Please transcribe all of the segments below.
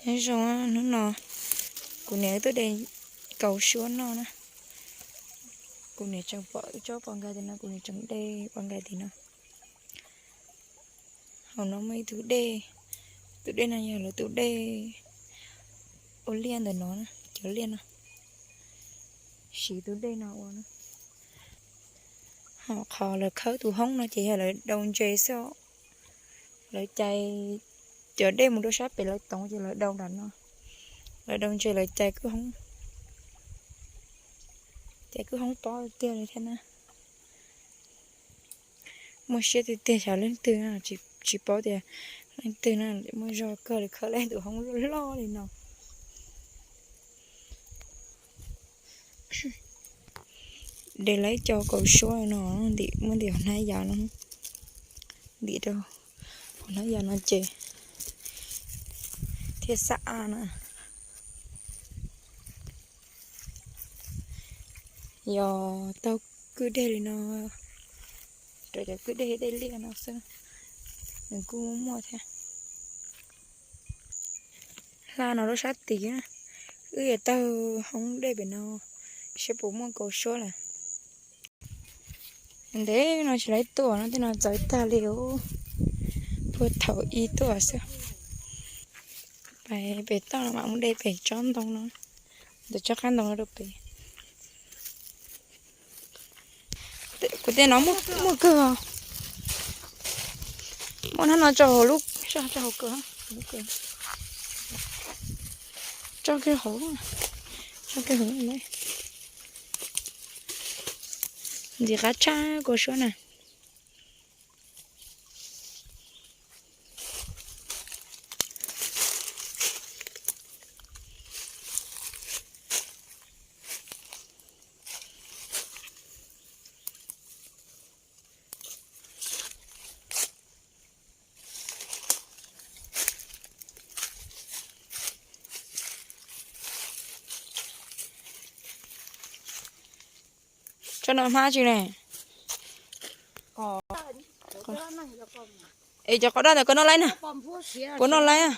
Thế rồi nó nọ cô nếu tới đây cầu xuống nó nè cô nếu chẳng vợ cho con gái thì nó cô nếu chẳng đê con gái thì nó hầu nó mấy thứ đê tự đê này giờ là tự đê ô liên rồi nó nè chớ liên nè chỉ tự đê nào nữa họ khó là khơi tụ hông nó chỉ là đồng chơi sao lại chạy chở đêm một đôi sáp bị lại tổng chỉ lại đâu đánh nó lại đồng chơi lại chạy cứ không to tiêu này thế nào mua xe thì tiền trả lên từ nào chỉ bỏ tiền lên từ nào để mua rồi cơ để khởi lên tụi không lo gì nào để lấy cho cầu số nó đi muốn điều này giờ nó đi đâu nó giờ nó chê thế xã nè giờ tao cứ để nó rồi cứ để liền nó xem đừng cứ mua thế là nó sát tí nè giờ tao không để bên nó sẽ bố mua cầu số là đấy nó chỉ lấy tổ nó thì nó giải ta liều vừa thầu y tổ sao phải bể to mà muốn để bể tròn tông nó để cho khăn tông nó được bể của tên nó mua cửa muốn nó cho lúc cho cửa cho cái hố cho cái hố này gì cá cha của số này cho nó hoa chứ này ê cho có đó là con nó lấy nè con nó lấy à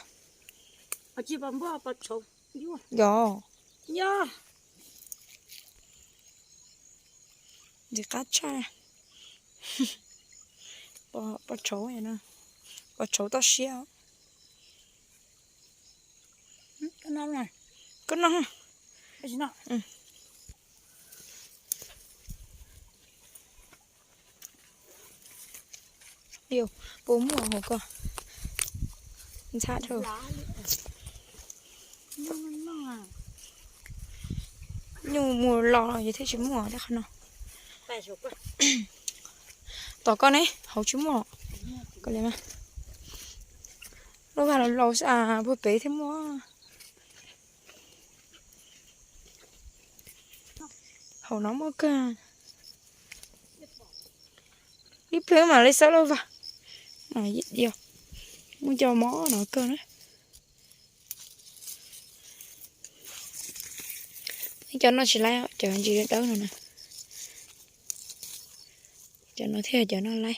giò gì cá cha bỏ chấu này nè bỏ chấu to xíu cái nào này con nó cái gì nào điều bố mùa hồ cơ sao thôi nhưng mùa lò vậy thế chứ mùa đó không nào tỏ con ấy hầu chứ mùa con lấy mà nó vào là lò à vừa bể thế mua hầu nó mua cơ đi phê mà lấy sao đâu vào mà gì muốn cho mó nó cơ đấy cho nó chỉ lấy cho anh chị đâu nữa nè cho nó theo cho nó lấy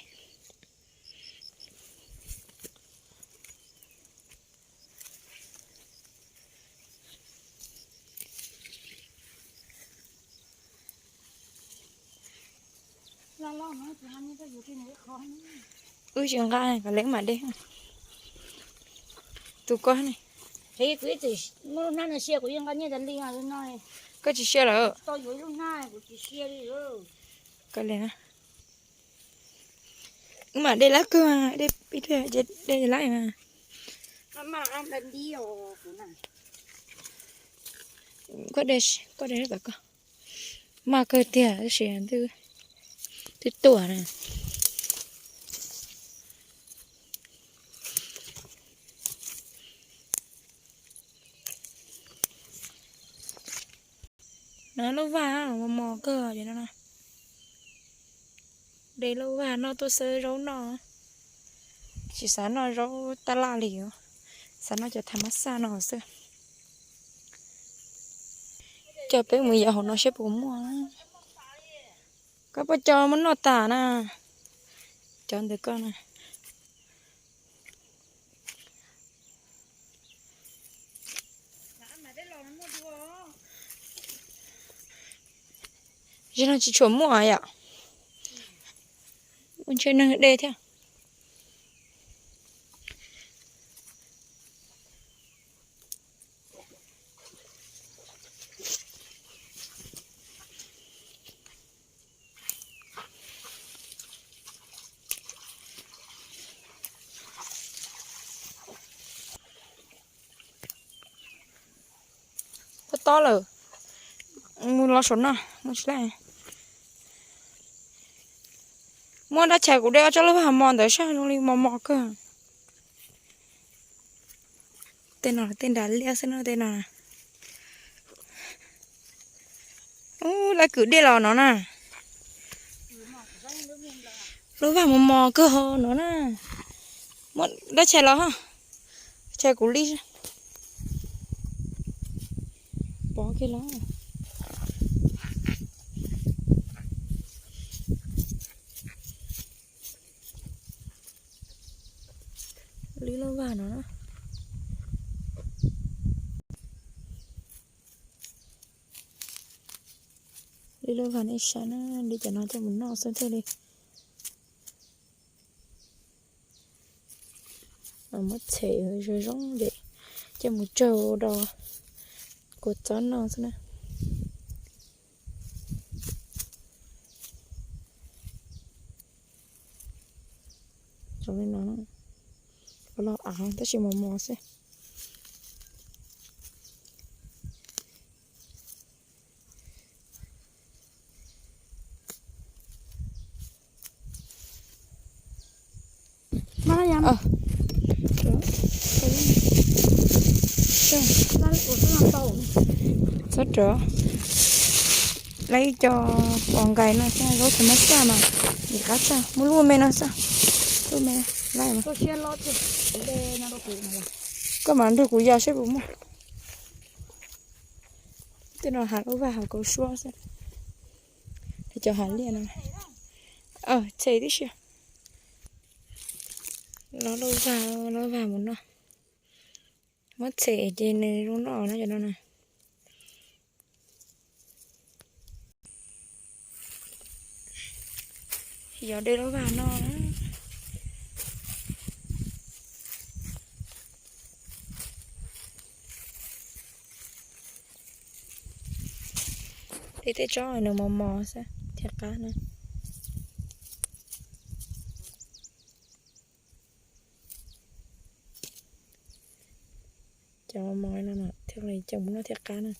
trường ga này phải lấy mà đi tụi con này thế quý thì nó là xe của yên như thế đi à nói có chỉ xe là tôi với lúc này của chị xe đi rồi cái này nè nhưng mà đây lá cơ mà đây biết đây lá mà ăn lần đi rồi của này có đây là có mà cơ tiền xe từ tuổi này nó vào mà mò cơ vậy nó đây lâu vào nó tôi sơ rấu nó chỉ sáng nó rấu ta la liều sáng nó cho tham massage nó xưa cho bé mười giờ nó sẽ bụng mua có bao cho muốn nó tả nè chọn được con này Chứ nó chỉ chuẩn mua à? Bên trên nó đê thế. Có to rồi. Mua lo sốn à, mua lại. Mua đã chạy của đeo cho lớp hàm mòn tới sao nó đi mò cơ. Tên nào là tên đá lia xem nó tên nào nè. Lại cứ đi lò nó nè. Lớp hàm mò cơ hồ nó nè. Mua đã chạy lò hả? Chạy của ly. Bỏ cái lò. Lý lâu vào nó đó. Lý lâu vào này sáng đi cho nó cho mình nó xem thế đi. Mất thể rồi rong để cho một trâu đò cột chó nó xem nè. Cho nên nó lo ảo ta chỉ mò xem. Mà là nhầm. Sốt rửa. Lấy cho con gái nó xem rốt thì mất ra mà. Để cắt sao? Muốn luôn mẹ nó sao? Luôn mẹ lại mà. Tôi chia lót chứ. Để nó đâu cụ mà. Có mà ăn được của già xếp đúng không? Tên nó hạt over hạt cầu xua xem. Để cho hạt liền này. Chạy đi chứ. Nó vào một nó. Mất chạy trên này luôn nó cho nó này. Giờ đây nó vào nó đó. Đi tới chó này nó mò sao thiệt cá nữa. Cho mò nó nè thiệt này chồng nó thiệt cá nữa.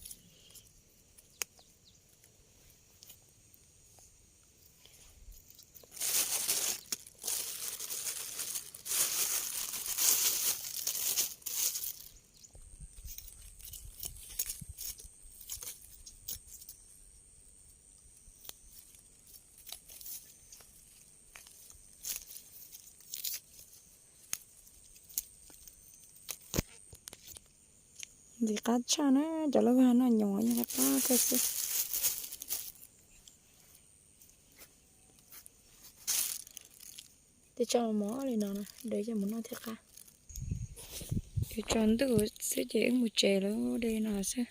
Thì cá cha nó cho nó vào nó nhỏ như là cá cơ chứ. Để cho mỏ lên nó nè để cho nó thiệt cá. Để cho nó tự sẽ dễ một chè nó đây nào xem.